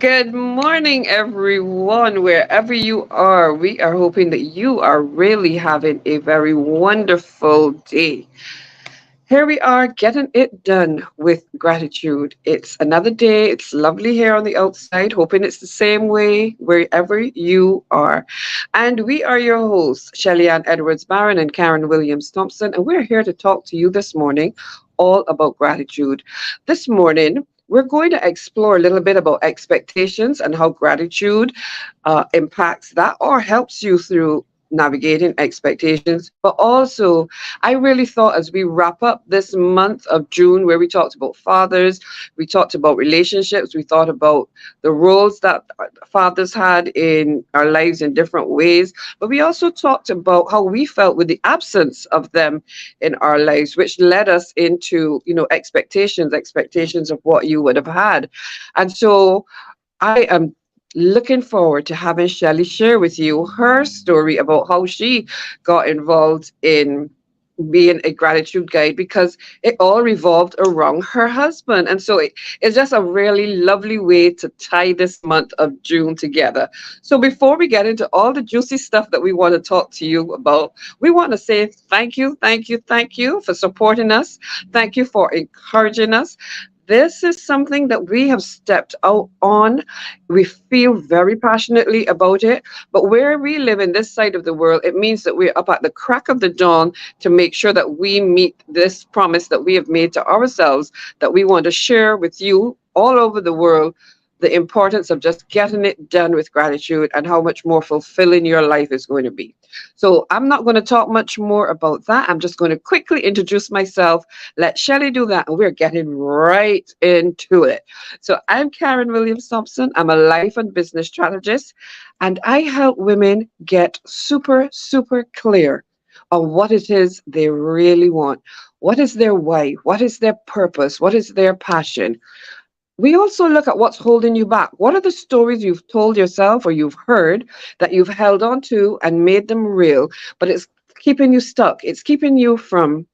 Good morning, everyone, wherever you are. We are hoping that you are really having a very wonderful day. Here we are getting it done with gratitude. It's another day. It's lovely here on the outside. Hoping it's the same way wherever you are. And we are your hosts, Shelly Ann Edwards Barron and Karen Williams Thompson. And we're here to talk to you this morning all about gratitude. This morning, we're going to explore a little bit about expectations and how gratitude impacts that or helps you through navigating expectations. But also, I really thought as we wrap up this month of June, where we talked about fathers, we talked about relationships, we thought about the roles that fathers had in our lives in different ways, but we also talked about how we felt with the absence of them in our lives, which led us into, expectations of what you would have had. And so I am looking forward to having Shelley share with you her story about how she got involved in being a gratitude guide because it all revolved around her husband. And so it's just a really lovely way to tie this month of June together. So before we get into all the juicy stuff that we want to talk to you about, we want to say thank you, thank you, thank you for supporting us. Thank you for encouraging us. This is something that we have stepped out on. We feel very passionately about it. But where we live in this side of the world, it means that we're up at the crack of the dawn to make sure that we meet this promise that we have made to ourselves that we want to share with you all over the world the importance of just getting it done with gratitude and how much more fulfilling your life is going to be. So I'm not going to talk much more about that. I'm just going to quickly introduce myself, let Shelley do that, and we're getting right into it. So I'm Karen Williams Thompson. I'm a life and business strategist, and I help women get super, super clear on what it is they really want. What is their why? What is their purpose? What is their passion? We also look at what's holding you back. What are the stories you've told yourself or you've heard that you've held on to and made them real, but it's keeping you stuck? It's keeping you from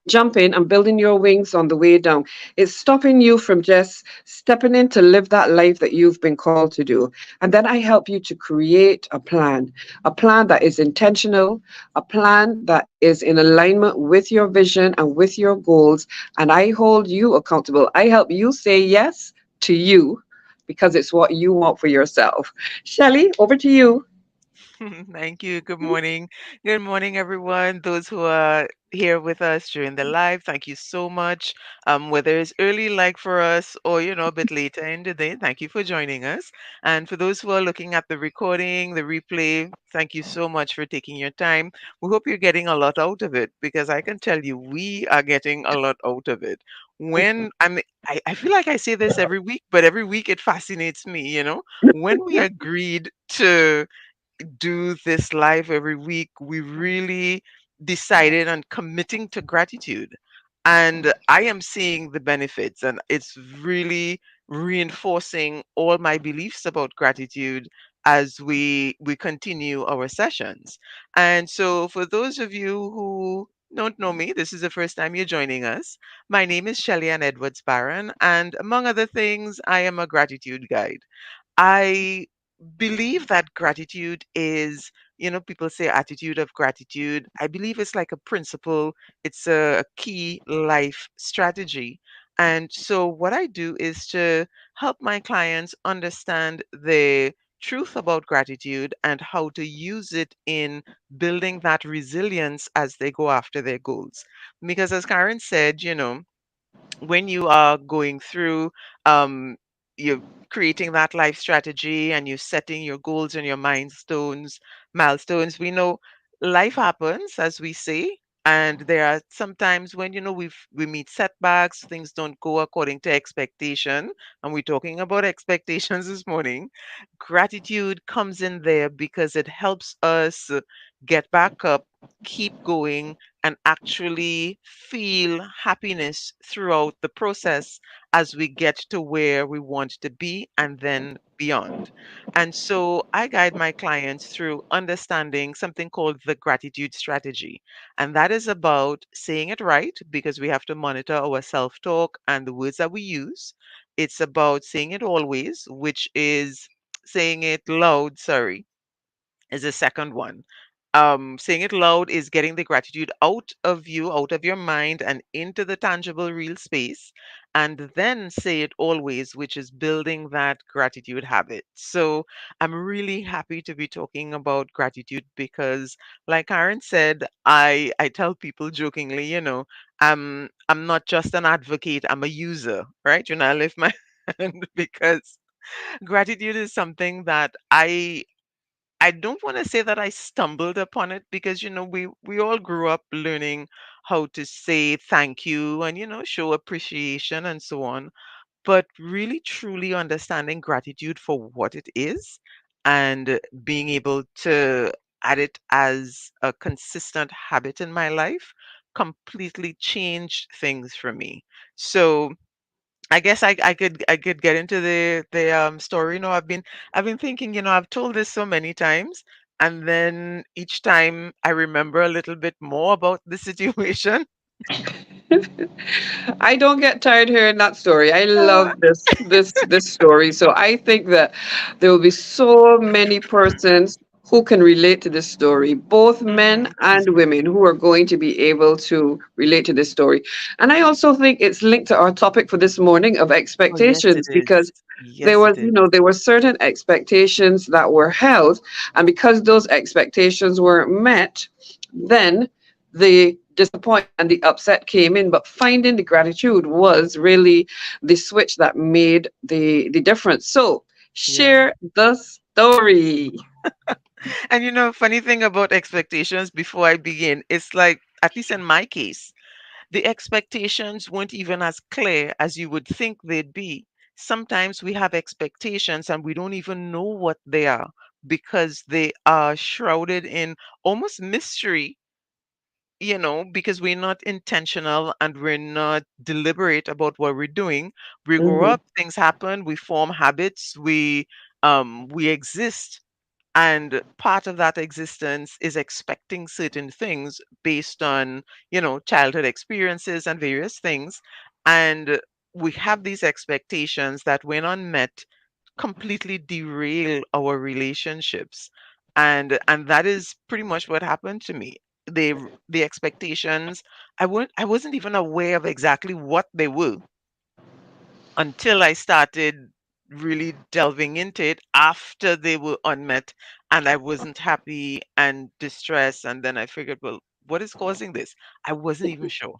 jumping and building your wings on the way down. It's stopping you from just stepping in to live that life that you've been called to do. And then I help you to create a plan that is intentional, a plan that is in alignment with your vision and with your goals. And I hold you accountable. I help you say yes to you because it's what you want for yourself. Shelley, over to you. Thank you. Good morning. Good morning, everyone. Those who are here with us during the live, thank you so much. Whether it's early like for us or, a bit later in the day, thank you for joining us. And for those who are looking at the recording, the replay, thank you so much for taking your time. We hope you're getting a lot out of it because I can tell you we are getting a lot out of it. When I feel like I say this every week, but every week it fascinates me. When we agreed to do this live every week, we really decided on committing to gratitude. And I am seeing the benefits, and it's really reinforcing all my beliefs about gratitude as we continue our sessions. And so for those of you who don't know me, this is the first time you're joining us. My name is Shelly Ann Edwards Barron, and among other things, I am a gratitude guide. I believe that gratitude is, people say attitude of gratitude. I believe it's like a principle, it's a key life strategy. And so, what I do is to help my clients understand the truth about gratitude and how to use it in building that resilience as they go after their goals. Because, as Karen said, when you are going through you're creating that life strategy and you're setting your goals and your milestones, we know life happens, as we say, and there are sometimes when we meet setbacks, things don't go according to expectation, and we're talking about expectations this morning. Gratitude comes in there because it helps us get back up, keep going, and actually feel happiness throughout the process as we get to where we want to be and then beyond. And so I guide my clients through understanding something called the gratitude strategy. And that is about saying it right because we have to monitor our self talk and the words that we use. it's about saying it always, which is saying it loud, sorry, is the second one. Saying it loud is getting the gratitude out of you, out of your mind, and into the tangible, real space. And then say it always, which is building that gratitude habit. So I'm really happy to be talking about gratitude because, like Karen said, I tell people jokingly, I'm not just an advocate, I'm a user, right? I lift my hand because gratitude is something that I don't want to say that I stumbled upon it because we all grew up learning how to say thank you and show appreciation and so on, but really truly understanding gratitude for what it is and being able to add it as a consistent habit in my life completely changed things for me. So I guess I could get into the story. I've been thinking, I've told this so many times, and then each time I remember a little bit more about the situation. I don't get tired hearing that story. I Uh, love this story. So I think that there will be so many persons who can relate to this story, both men mhm. and women who are going to be able to relate to this story. And I also think it's linked to our topic for this morning of Oh yes, it expectations because is. Yes, it is. there were certain expectations that were held, and because those expectations weren't met, then the disappointment and the upset came in. But finding the gratitude was really the switch that made the difference. So Yeah. share the story. And funny thing about expectations before I begin, it's like, at least in my case, the expectations weren't even as clear as you would think they'd be. Sometimes we have expectations and we don't even know what they are because they are shrouded in almost mystery, because we're not intentional and we're not deliberate about what we're doing. We grow Hmm. up, things happen, we form habits, we exist, and part of that existence is expecting certain things based on childhood experiences and various things. And we have these expectations that when unmet completely derail our relationships. And that is pretty much what happened to me. The expectations, I wasn't even aware of exactly what they were until I started really delving into it after they were unmet, and I wasn't happy and distressed. And then I figured, well, what is causing this? I wasn't even sure.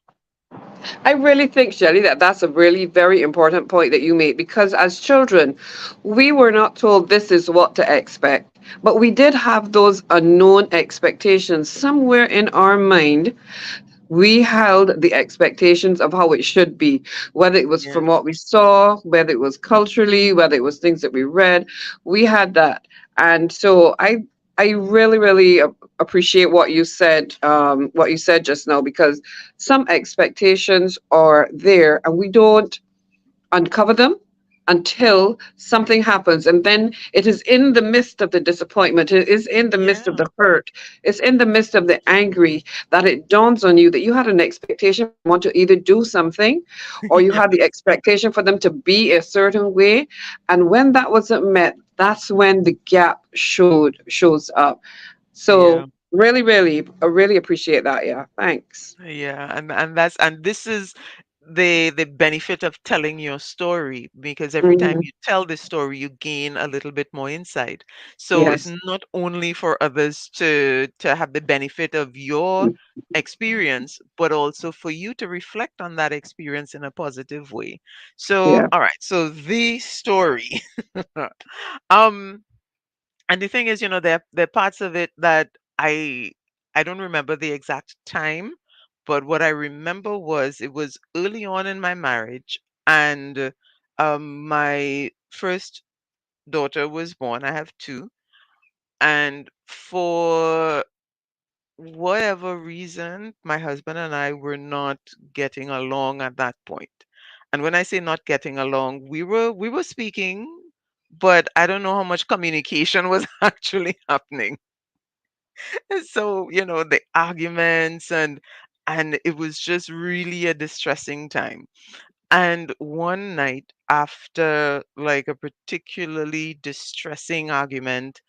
I really think, Shelley, that that's a really very important point that you made because as children, we were not told this is what to expect, but we did have those unknown expectations somewhere in our mind. We held the expectations of how it should be, whether it was from Yes. what we saw, whether it was culturally, whether it was things that we read. We had that. And so I really, really appreciate what you said just now, because some expectations are there and we don't uncover them until something happens. And then it is in the midst of the disappointment, it is in the midst of Yeah. the hurt, it's in the midst of the angry that it dawns on you that you had an expectation for someone to either do something or you had the expectation for them to be a certain way. And when that wasn't met, that's when the gap shows up. Yeah. So really, really, I really appreciate that. Yeah. Thanks. Yeah, and this is the benefit of telling your story, because every time Hmm. you tell the story, you gain a little bit more insight. So it's Yes. not only for others to have the benefit of your experience, but also for you to reflect on that experience in a positive way. So, Yeah. all right, so the story. um and the thing is, there are parts of it that I don't remember the exact time, but what I remember was it was early on in my marriage, and my first daughter was born. I have two, and for whatever reason, my husband and I were not getting along at that point. And when I say not getting along, we were speaking, but I don't know how much communication was actually happening. So, the arguments, and it was just really a distressing time. And one night, after like a particularly distressing argument,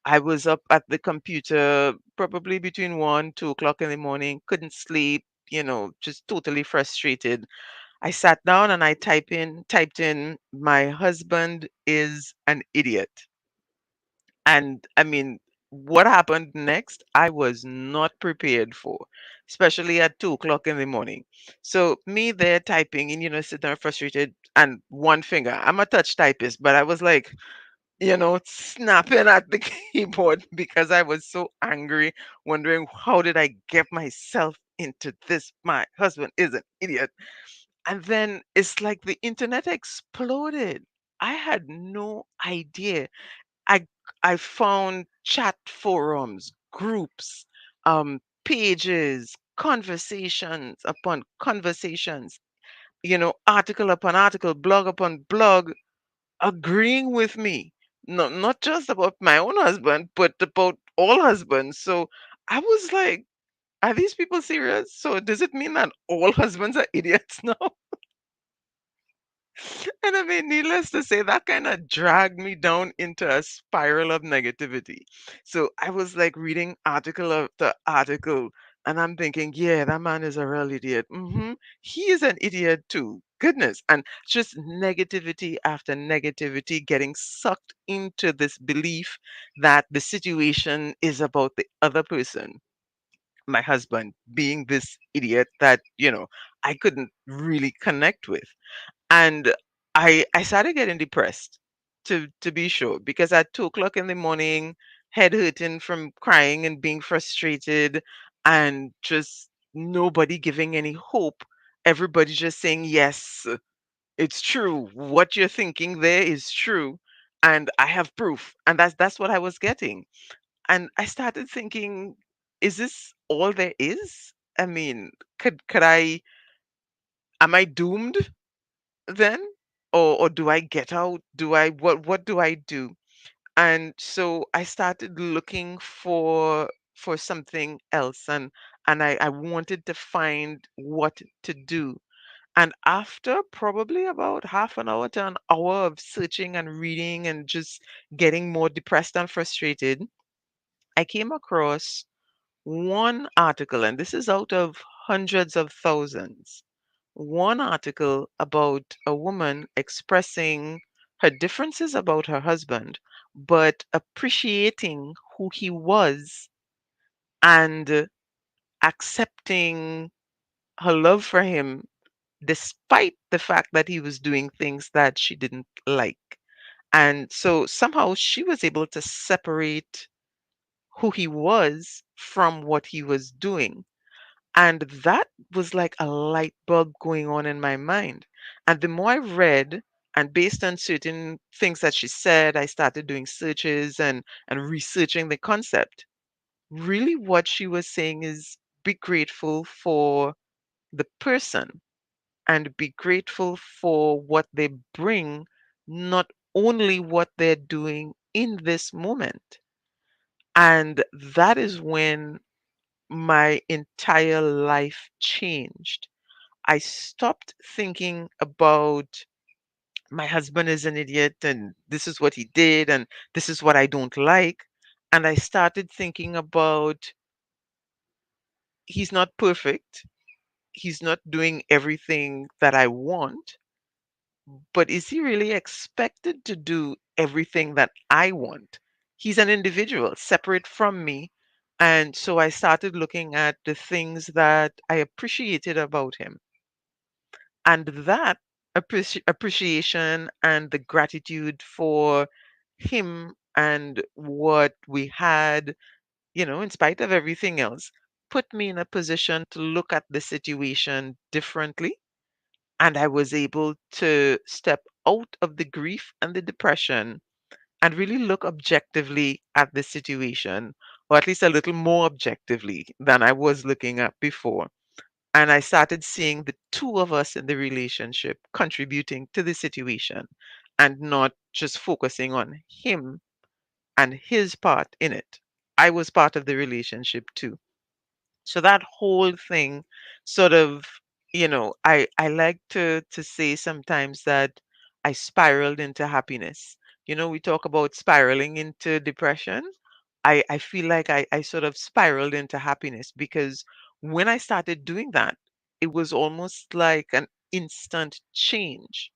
I was up at the computer probably between 1, 2 o'clock in the morning, couldn't sleep, just totally frustrated. I sat down and I typed in, my husband is an idiot. And I mean, what happened next, I was not prepared for, especially at 2 o'clock in the morning. So me there typing and, sitting there frustrated and one finger. I'm a touch typist, but I was like, snapping at the keyboard because I was so angry, wondering how did I get myself into this? My husband is an idiot. And then it's like the internet exploded. I had no idea. I I found chat forums, groups, pages, conversations upon conversations, article upon article, blog upon blog, agreeing with me. No, not just about my own husband, but about all husbands. So I was like, are these people serious? So does it mean that all husbands are idiots now? And I mean, needless to say, that kind of dragged me down into a spiral of negativity. So I was like reading article after article, and I'm thinking, yeah, that man is a real idiot. He is an idiot too. Goodness. And just negativity after negativity, getting sucked into this belief that the situation is about the other person, my husband, being this idiot that, I couldn't really connect with. And I started getting depressed, to be sure, because at 2 o'clock in the morning, head hurting from crying and being frustrated, and just nobody giving any hope. Everybody just saying, yes, it's true. What you're thinking there is true. And I have proof. And that's what I was getting. And I started thinking, is this all there is? I mean, could I am I doomed then? Or do I get out? Do I what do I do? And so I started looking for something else, and I wanted to find what to do. And after probably about half an hour to an hour of searching and reading and just getting more depressed and frustrated, I came across one article, and this is out of hundreds of thousands, one article about a woman expressing her differences about her husband, but appreciating who he was and accepting her love for him despite the fact that he was doing things that she didn't like. And so somehow she was able to separate who he was from what he was doing. And that was like a light bulb going on in my mind. And the more I read, and based on certain things that she said, I started doing searches and researching the concept. Really, what she was saying is be grateful for the person and be grateful for what they bring, not only what they're doing in this moment. And that is when my entire life changed. I stopped thinking about my husband is an idiot and this is what he did and this is what I don't like. And I started thinking about he's not perfect. He's not doing everything that I want, but is he really expected to do everything that I want? He's an individual separate from me. And so I started looking at the things that I appreciated about him. And that appreciation and the gratitude for him and what we had, in spite of everything else, put me in a position to look at the situation differently. And I was able to step out of the grief and the depression and really look objectively at the situation, or at least a little more objectively than I was looking at before. And I started seeing the two of us in the relationship contributing to the situation and not just focusing on him and his part in it. I was part of the relationship too. So that whole thing sort of, I like to say sometimes that I spiraled into happiness. We talk about spiraling into depression. I feel like I sort of spiraled into happiness because when I started doing that, it was almost like an instant change.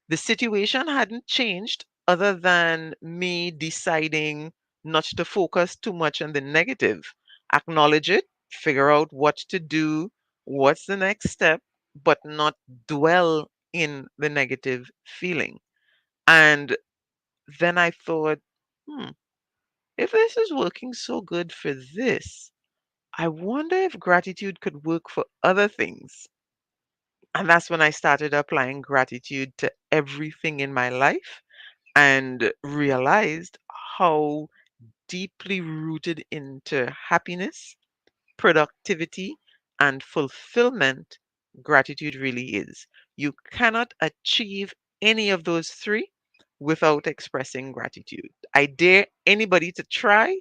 The situation hadn't changed other than me deciding not to focus too much on the negative, acknowledge it, figure out what to do, what's the next step, but not dwell in the negative feeling. And then I thought, hmm, if this is working so good for this, I wonder if gratitude could work for other things. And that's when I started applying gratitude to everything in my life and realized how deeply rooted into happiness, productivity, and fulfillment gratitude really is. You cannot achieve any of those three without expressing gratitude. I dare anybody to try.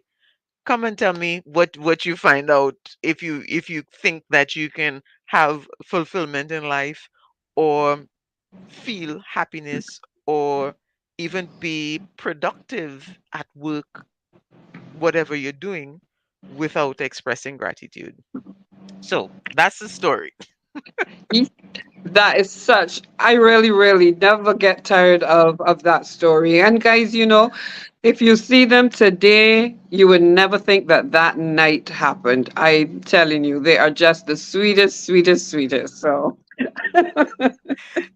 Come and tell me what you find out if you think that you can have fulfillment in life or feel happiness or even be productive at work, whatever you're doing, without expressing gratitude. So that's the story. Ye- That is such, I really, really never get tired of that story. And guys, if you see them today, you would never think that that night happened. I'm telling you, they are just the sweetest, sweetest, sweetest. So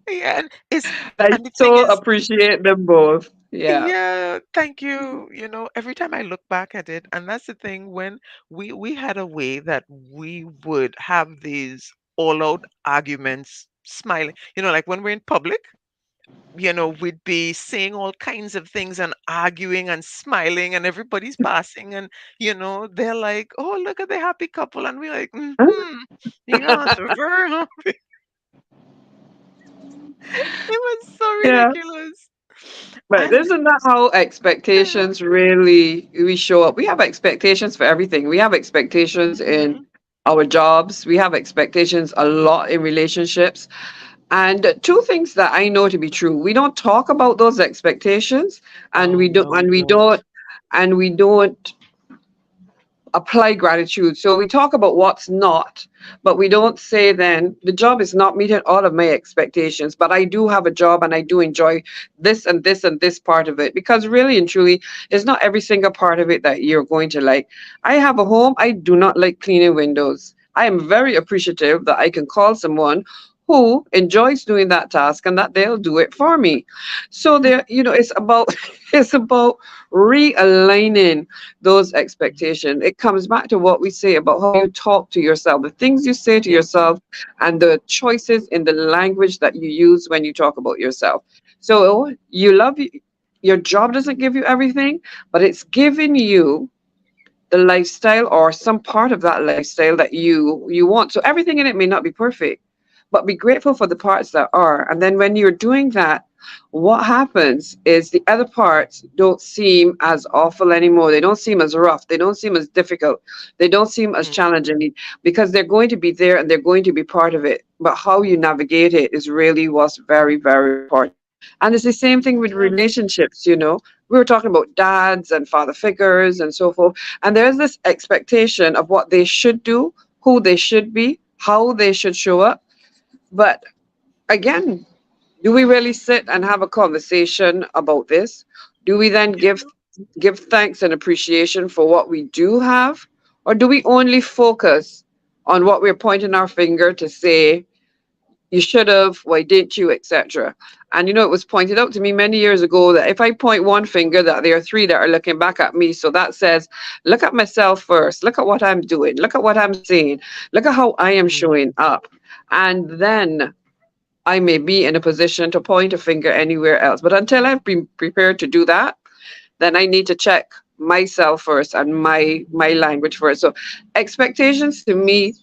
Yeah, and it's I and the thing so is, appreciate them both. Yeah. yeah, thank you. Every time I look back at it, and that's the thing, when we had a way that we would have these all-out arguments, smiling, like when we're in public, we'd be saying all kinds of things and arguing and smiling, and everybody's passing, and they're like, "Oh, look at the happy couple," and we're like, "Mm-hmm, yeah, so very happy." It was so Yeah. ridiculous. But And isn't that how yeah, expectations really we show up? We have expectations for everything. We have expectations in mhm. our jobs. We have expectations a lot in relationships. And two things that I know to be true. We don't talk about those expectations and Oh we don't no, we and we don't. don't and we don't apply gratitude. So we talk about what's not, but we don't say then the job is not meeting all of my expectations, but I do have a job and I do enjoy this and this and this part of it because really and truly, it's not every single part of it that you're going to like. I have a home, I do not like cleaning windows. I am very appreciative that I can call someone who enjoys doing that task and that they'll do it for me. So there, it's about it's about realigning those expectations. It comes back to what we say about how you talk to yourself, the things you say to Yeah, yourself, and the choices in the language that you use when you talk about yourself. So you love your job doesn't give you everything, but it's giving you the lifestyle or some part of that lifestyle that you want. So everything in it may not be perfect, but be grateful for the parts that are. And then when you're doing that, what happens is the other parts don't seem as awful anymore. They don't seem as rough. They don't seem as difficult. They don't seem as mm, challenging because they're going to be there and they're going to be part of it. But how you navigate it is really what's very, very important. And it's the same thing with yeah, relationships. We were talking about dads and father figures and so forth. And there's this expectation of what they should do, who they should be, how they should show up. But again, do we really sit and have a conversation about this? Do we then yeah. give thanks and appreciation for what we do have? Or do we only focus on what we're pointing our finger to say you should have, why didn't you, etc. And it was pointed out to me many years ago that if I point one finger, that there are three that are looking back at me. So that says, look at myself first, look at what I'm doing, look at what I'm saying, look at how I am Mm, showing up. And then I may be in a position to point a finger anywhere else. But until I've been prepared to do that, then I need to check myself first and my language first. So expectations to me,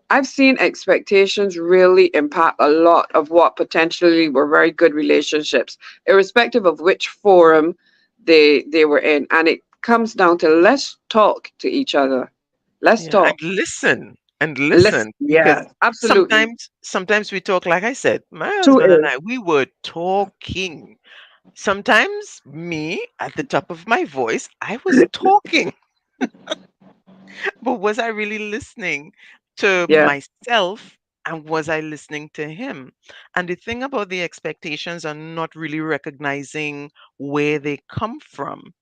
I've seen expectations really impact a lot of what potentially were very good relationships, irrespective of which forum they were in. And it comes down to let's talk to each other. Let's yeah, and talk. listen. and Listen, listen, because yeah, absolutely. sometimes we talk, like I said, my Two husband and is. I, we were talking. Sometimes me at the top of my voice, I was talking, but was I really listening to Yeah, myself, and was I listening to him? And the thing about the expectations are not really recognizing where they come from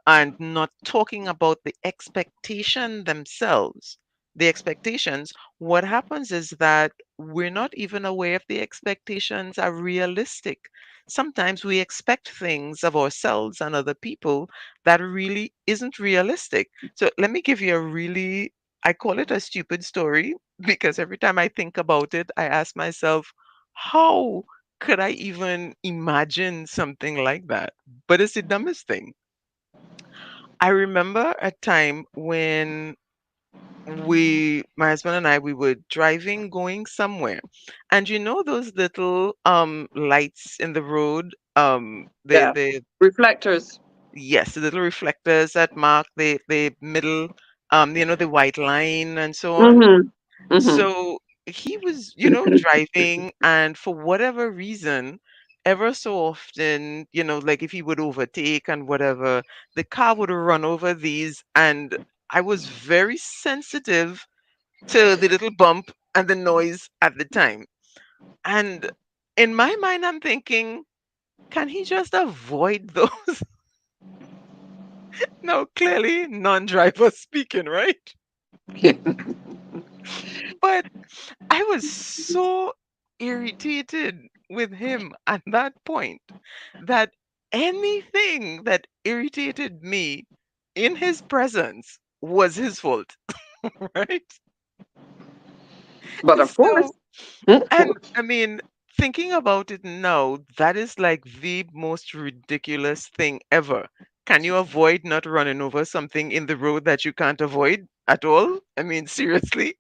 and not talking about the expectation themselves. The expectations, what happens is that we're not even aware if the expectations are realistic. Sometimes we expect things of ourselves and other people that really isn't realistic. So let me give you a really, I call it a stupid story because every time I think about it, I ask myself, how could I even imagine something like that? But it's the dumbest thing. I remember a time when my husband and I, we were driving going somewhere. And you know those little lights in the road, yeah. they Reflectors. yes, the little reflectors that mark the middle, the white line and so on. Mm-hmm. Mm-hmm. So he was, driving, and for whatever reason, ever so often, like if he would overtake and whatever, the car would run over these. And I was very sensitive to the little bump and the noise at the time. And in my mind, I'm thinking, can he just avoid those? No, clearly non driver speaking, right? But I was so irritated with him at that point that anything that irritated me in his presence was his fault, right? But of course. So, and I mean, thinking about it now, that is like the most ridiculous thing ever. Can you avoid not running over something in the road that you can't avoid at all? I mean, seriously,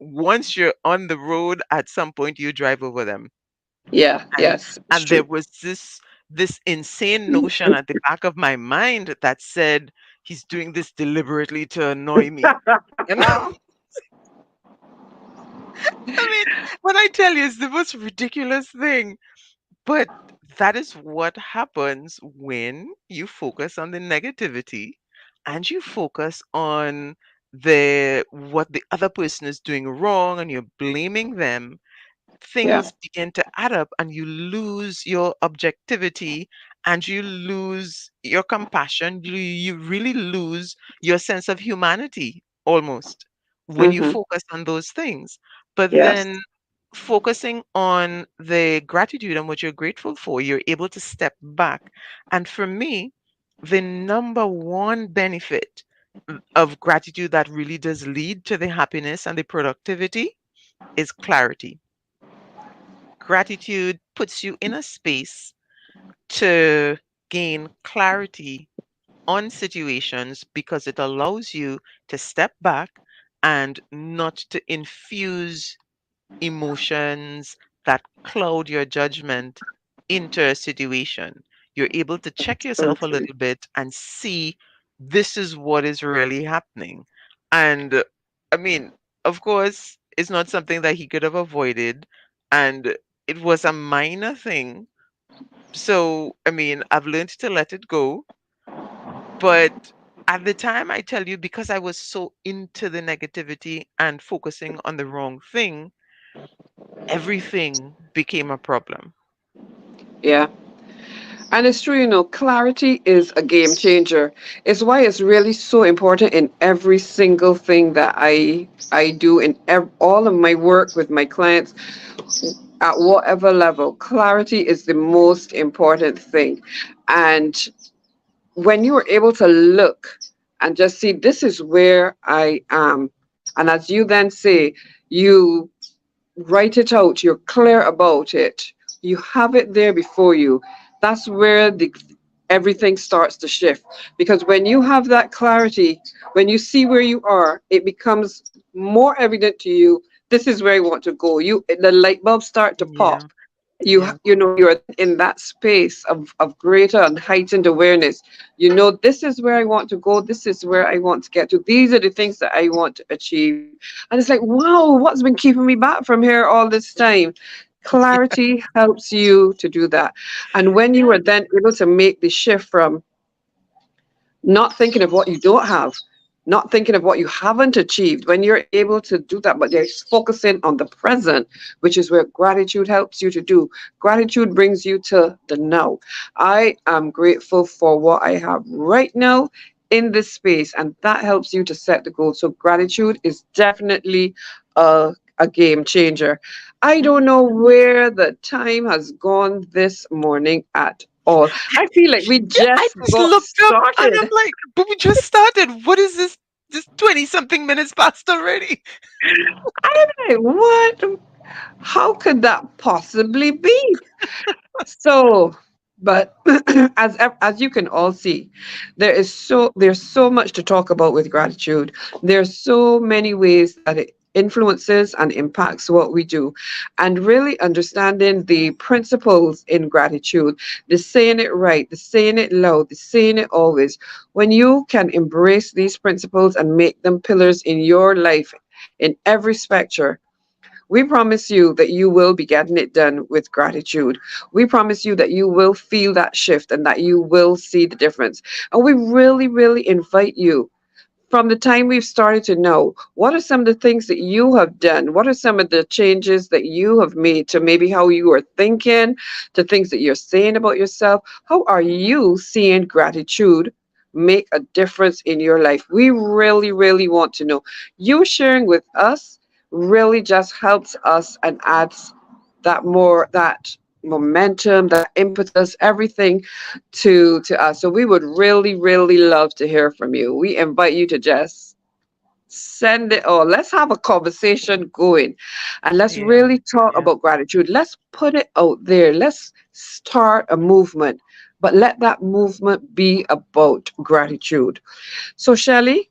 once you're on the road, at some point you drive over them. Yeah, And yes, it's and there true. was this insane notion at the back of my mind that said he's doing this deliberately to annoy me. And I mean, when I tell you, it's the most ridiculous thing. But that is what happens when you focus on the negativity and you focus on the what the other person is doing wrong and you're blaming them. Yeah. Things begin to add up and you lose your objectivity and you lose your compassion. You really lose your sense of humanity almost when you Mm-hmm. focus on those things. But Yes. then focusing on the gratitude and what you're grateful for, you're able to step back. And for me, the number one benefit of gratitude that really does lead to the happiness and the productivity is clarity. Gratitude puts you in a space to gain clarity on situations because it allows you to step back and not to infuse emotions that cloud your judgment into a situation. You're able to check So yourself a true. little bit and see this is what is really happening. And I mean, of course, it's not something that he could have avoided. And it was a minor thing. So, I mean, I've learned to let it go. But at the time, I tell you, because I was so into the negativity and focusing on the wrong thing, everything became a problem. Yeah. And it's true, clarity is a game changer. It's why it's really so important in every single thing that I do in all of my work with my clients at whatever level. Clarity is the most important thing. And when you are able to look and just see this is where I am, and as you then say, you write it out, you're clear about it, you have it there before you. That's where the everything starts to shift. Because when you have that clarity, when you see where you are, it becomes more evident to you, this is where you want to go. The light bulbs start to pop. Yeah. Yeah. you know, you're then in that space of greater and heightened awareness. You know, this is where I want to go, this is where I want to get to, these are the things that I want to achieve. And it's like, wow, what's been keeping me back from here all this time? Clarity helps you to do that. And when you Yeah. are then able to make the shift from not thinking of what you don't have, not thinking of what you haven't achieved. When you're able to do that, but you're focusing on the present, which is where gratitude helps you to do. Gratitude brings you to the now. I am grateful for what I have right now in this space, and that helps you to set the goal. So, gratitude is definitely a game changer. I don't know where the time has gone this morning at all. I feel like we Yeah, I just just got looked up and I'm started. like, but we just started. What is this? Just 20 something minutes past already. I'm like, what? How could that possibly be? So, but as you can all see, there's so much to talk about with gratitude. There's so many ways that it influences and impacts what we do, and really understanding the principles in gratitude, the saying it right, the saying it loud, the saying it always. When you can embrace these principles and make them pillars in your life in every spectrum, we promise you that you will be getting it done with gratitude. We promise you that you will feel that shift and that you will see the difference. And we really, really invite you, from the time we've started to know, what are some of the things that you have done? What are some of the changes that you have made to maybe how you are thinking, to things that you're saying about yourself? How are you seeing gratitude make a difference in your life? We really, really want to know. You sharing with us really just helps us and adds that momentum, that impetus, everything to us. So we would really, really love to hear from you. We invite you to just send it, or let's have a conversation going, and let's Yeah. really talk Yeah. about gratitude. Let's put it out there. Let's start a movement, but let that movement be about gratitude. So, Shelley,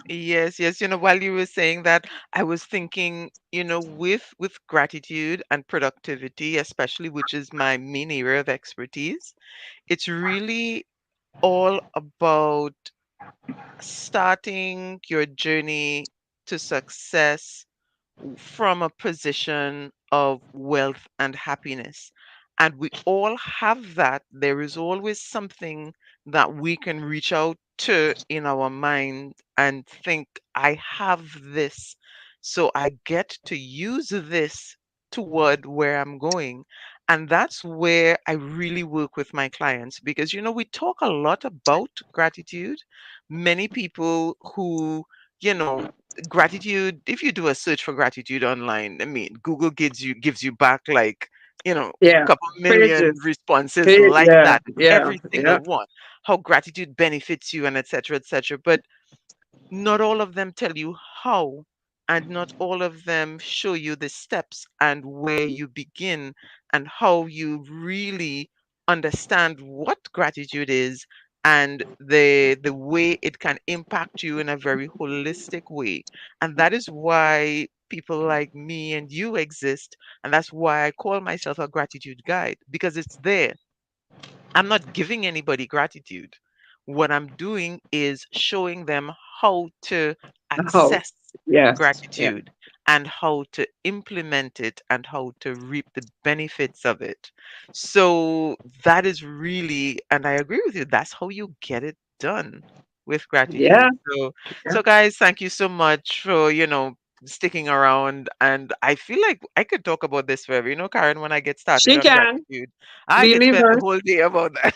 Yes, yes. While you were saying that, I was thinking, with gratitude and productivity, especially, which is my main area of expertise, it's really all about starting your journey to success from a position of wealth and happiness. And we all have that. There is always something that we can reach out to in our mind and think, I have this. So I get to use this toward where I'm going. And that's where I really work with my clients because, we talk a lot about gratitude. Many people who, you know, gratitude, if you do a search for gratitude online, I mean, Google gives you back like, yeah, couple million pages, responses page, like yeah, that, yeah, every yeah. single one, how gratitude benefits you and etc etc. But not all of them tell you how, and not all of them show you the steps and where you begin and how you really understand what gratitude is and the way it can impact you in a very holistic way. And that is why people like me and you exist, and that's why I call myself a gratitude guide, because it's there. I'm not giving anybody gratitude. What I'm doing is showing them how to Oh, access yes, yeah, gratitude and how to implement it and how to reap the benefits of it. So that is really, and I agree with you, that's how you get it done with yeah, gratitude. So, yeah. so guys, thank you so much for, sticking around. And I feel like I could talk about this forever. Karen, when I get started She on can. gratitude, I We could leave spend the her. whole day about that.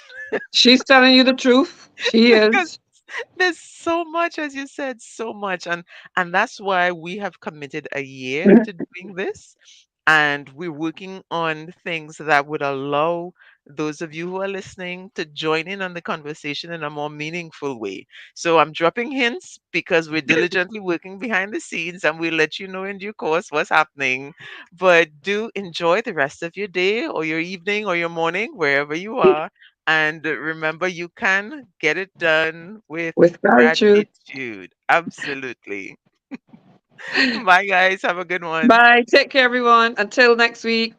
She's telling you the truth. She Because is. there's so much, as you said, so much. And that's why we have committed a year to doing this. And we're working on things that would allow those of you who are listening to join in on the conversation in a more meaningful way. So I'm dropping hints because we're diligently working behind the scenes and we'll let you know in due course what's happening. But do enjoy the rest of your day or your evening or your morning, wherever you are. And remember, you can get it done with With gratitude. gratitude. Absolutely. Bye, guys. Have a good one. Bye. Take care, everyone. Until next week.